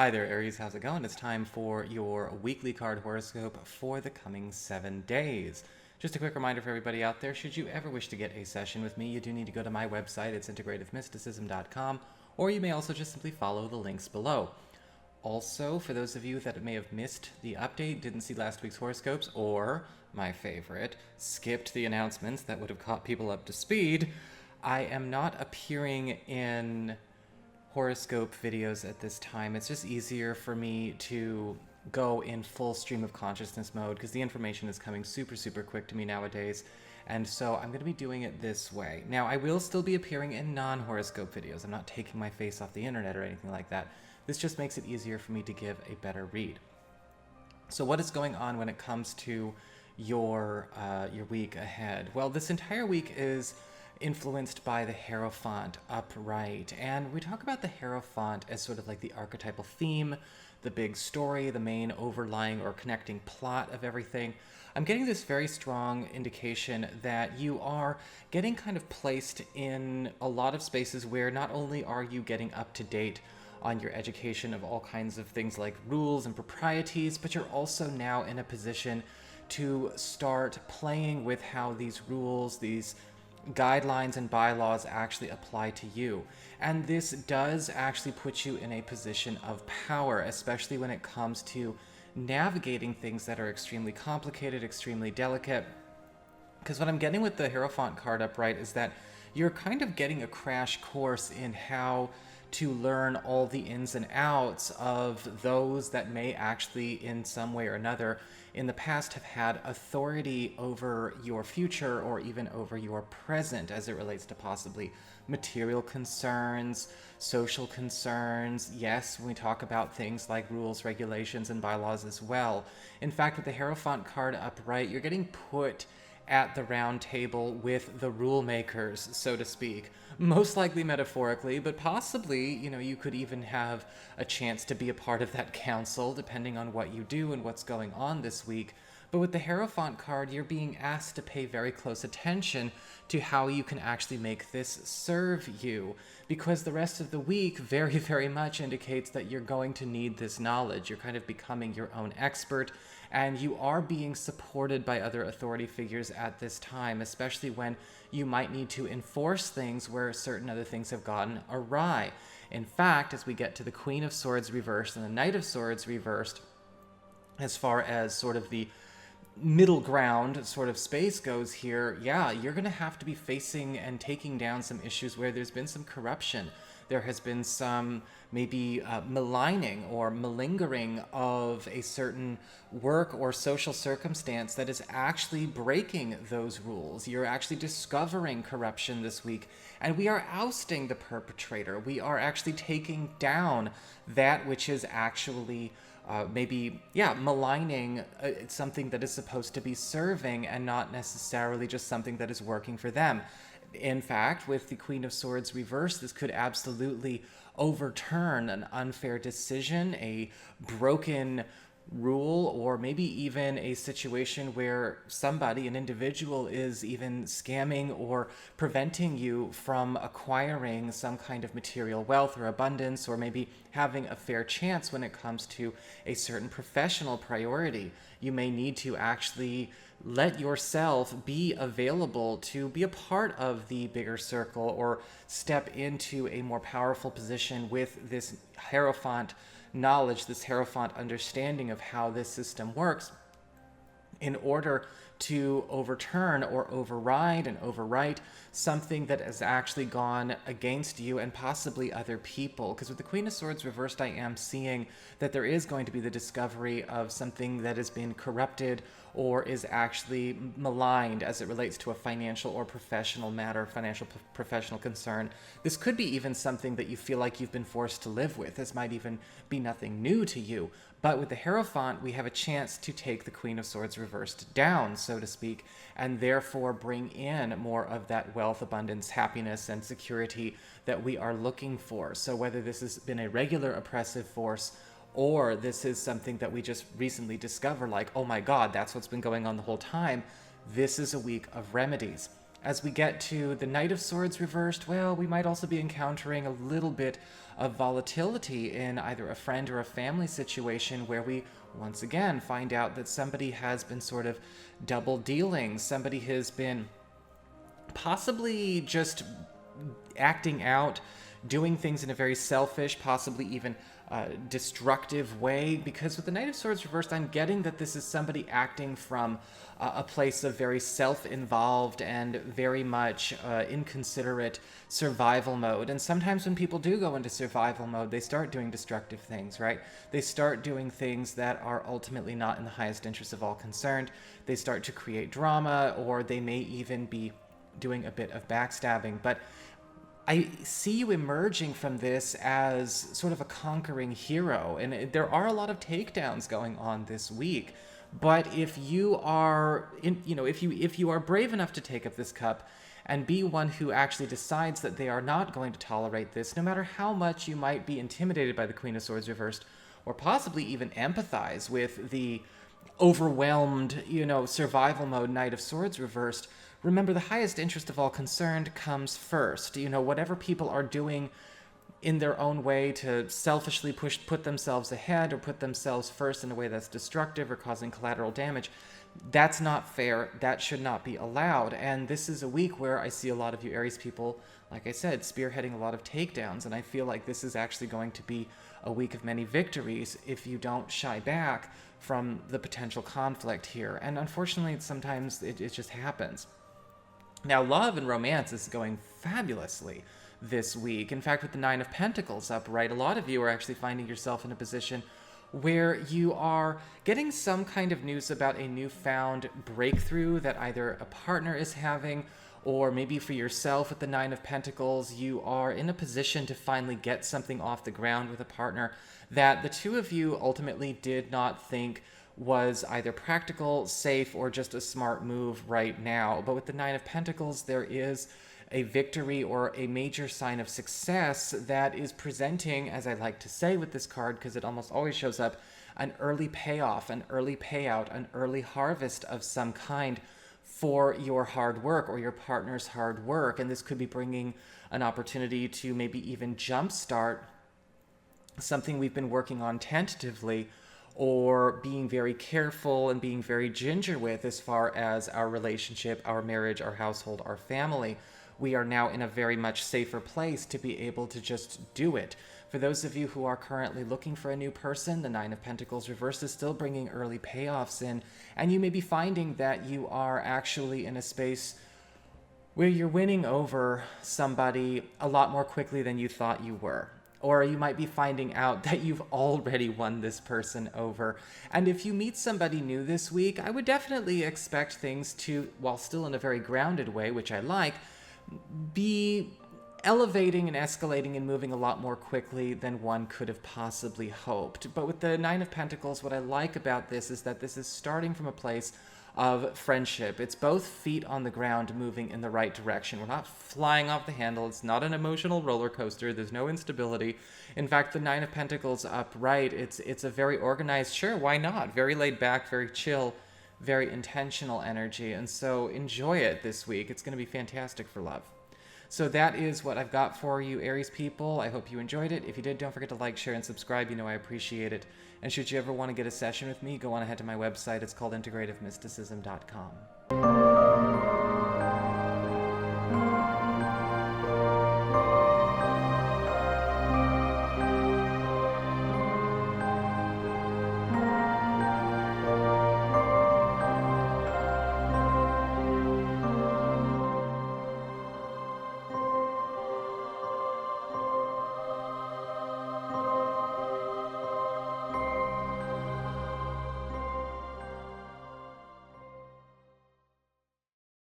Hi there, Aries. How's it going? It's time for your weekly card horoscope for the coming 7 days. Just a quick reminder for everybody out there, should you ever wish to get a session with me, you do need to go to my website. It's integrativemysticism.com, or you may also just simply follow the links below. Also, for those of you that may have missed the update, didn't see last week's horoscopes, or, my favorite, skipped the announcements that would have caught people up to speed, I am not appearing in horoscope videos at this time. It's just easier for me to go in full stream of consciousness mode because the information is coming super quick to me nowadays, and so I'm going to be doing it this way. Now, I will still be appearing in non-horoscope videos. I'm not taking my face off the internet or anything like that. This just makes it easier for me to give a better read. So what is going on when it comes to your week ahead? Well, this entire week is influenced by the Hierophant upright, and we talk about the Hierophant as sort of like the archetypal theme, the big story, the main overlying or connecting plot of everything. I'm getting this very strong indication that you are getting kind of placed in a lot of spaces where not only are you getting up to date on your education of all kinds of things like rules and proprieties, but you're also now in a position to start playing with how these rules, these guidelines and bylaws actually apply to you. And this does actually put you in a position of power, especially when it comes to navigating things that are extremely complicated, extremely delicate. Because what I'm getting with the Hierophant card upright is that you're kind of getting a crash course in how to learn all the ins and outs of those that may actually, in some way or another, in the past have had authority over your future or even over your present as it relates to possibly material concerns, social concerns. Yes, when we talk about things like rules, regulations, and bylaws as well. In fact, with the Hierophant card upright, you're getting put at the round table with the rule makers, so to speak. Most likely metaphorically, but possibly, you could even have a chance to be a part of that council, depending on what you do and what's going on this week. But with the Hierophant card, you're being asked to pay very close attention to how you can actually make this serve you, because the rest of the week very much indicates that you're going to need this knowledge. You're kind of becoming your own expert, and you are being supported by other authority figures at this time, especially when you might need to enforce things where certain other things have gotten awry. In fact, as we get to the Queen of Swords reversed and the Knight of Swords reversed, as far as sort of the middle ground sort of space goes here, yeah, you're going to have to be facing and taking down some issues where there's been some corruption. There has been some maybe maligning or malingering of a certain work or social circumstance that is actually breaking those rules. You're actually discovering corruption this week, and we are ousting the perpetrator. We are actually taking down that which is actually maligning something that is supposed to be serving and not necessarily just something that is working for them. In fact, with the Queen of Swords reversed, this could absolutely overturn an unfair decision, a broken rule, or maybe even a situation where somebody, an individual, is even scamming or preventing you from acquiring some kind of material wealth or abundance, or maybe having a fair chance when it comes to a certain professional priority. You may need to actually let yourself be available to be a part of the bigger circle or step into a more powerful position with this Hierophant knowledge, this Hierophant understanding of how this system works, in order to overturn or override and overwrite something that has actually gone against you and possibly other people. Because with the Queen of Swords reversed, I am seeing that there is going to be the discovery of something that has been corrupted or is actually maligned as it relates to a financial or professional matter, professional concern. This could be even something that you feel like you've been forced to live with. This might even be nothing new to you. But with the Hierophant, we have a chance to take the Queen of Swords reversed down, so to speak, and therefore bring in more of that wealth, abundance, happiness, and security that we are looking for. So whether this has been a regular oppressive force, or this is something that we just recently discover, like, oh my God, that's what's been going on the whole time, this is a week of remedies. as we get to the Knight of Swords reversed, well, we might also be encountering a little bit of volatility in either a friend or a family situation where we once again find out that somebody has been sort of double dealing. Somebody has been possibly just acting out, doing things in a very selfish, possibly even destructive way, because with the Knight of Swords reversed, I'm getting that this is somebody acting from a place of very self-involved and very much inconsiderate survival mode. And sometimes when people do go into survival mode, they start doing destructive things, right? They start doing things that are ultimately not in the highest interest of all concerned. They start to create drama, or they may even be doing a bit of backstabbing. But I see you emerging from this as sort of a conquering hero, and there are a lot of takedowns going on this week. But if you are, if you are brave enough to take up this cup and be one who actually decides that they are not going to tolerate this, no matter how much you might be intimidated by the Queen of Swords reversed, or possibly even empathize with the overwhelmed, survival mode Knight of Swords reversed, remember, the highest interest of all concerned comes first. Whatever people are doing in their own way to selfishly put themselves ahead or put themselves first in a way that's destructive or causing collateral damage, that's not fair. That should not be allowed. And this is a week where I see a lot of you Aries people, like I said, spearheading a lot of takedowns. And I feel like this is actually going to be a week of many victories if you don't shy back from the potential conflict here. And unfortunately, sometimes it just happens. Now, love and romance is going fabulously this week. In fact, with the Nine of Pentacles upright, a lot of you are actually finding yourself in a position where you are getting some kind of news about a newfound breakthrough that either a partner is having, or maybe for yourself with the Nine of Pentacles, you are in a position to finally get something off the ground with a partner that the two of you ultimately did not think was either practical, safe, or just a smart move right now. But with the Nine of Pentacles, there is a victory or a major sign of success that is presenting, as I like to say with this card, because it almost always shows up, an early payoff, an early payout, an early harvest of some kind for your hard work or your partner's hard work. And this could be bringing an opportunity to maybe even jumpstart something we've been working on tentatively, or being very careful and being very ginger with as far as our relationship, our marriage, our household, our family. We are now in a very much safer place to be able to just do it. For those of you who are currently looking for a new person, the Nine of Pentacles reversed is still bringing early payoffs in, and you may be finding that you are actually in a space where you're winning over somebody a lot more quickly than you thought you were. Or you might be finding out that you've already won this person over. And if you meet somebody new this week, I would definitely expect things to, while still in a very grounded way, which I like, be elevating and escalating and moving a lot more quickly than one could have possibly hoped. But with the Nine of Pentacles, what I like about this is that this is starting from a place of friendship. It's both feet on the ground moving in the right direction. We're not flying off the handle. It's not an emotional roller coaster. There's no instability. In fact, the Nine of Pentacles upright, it's a very organized, sure, why not? Very laid back, very chill, very intentional energy. And so enjoy it this week. It's going to be fantastic for love. So that is what I've got for you, Aries people. I hope you enjoyed it. If you did, don't forget to like, share, and subscribe. You know I appreciate it. And should you ever want to get a session with me, go on ahead to my website. It's called integrativemysticism.com.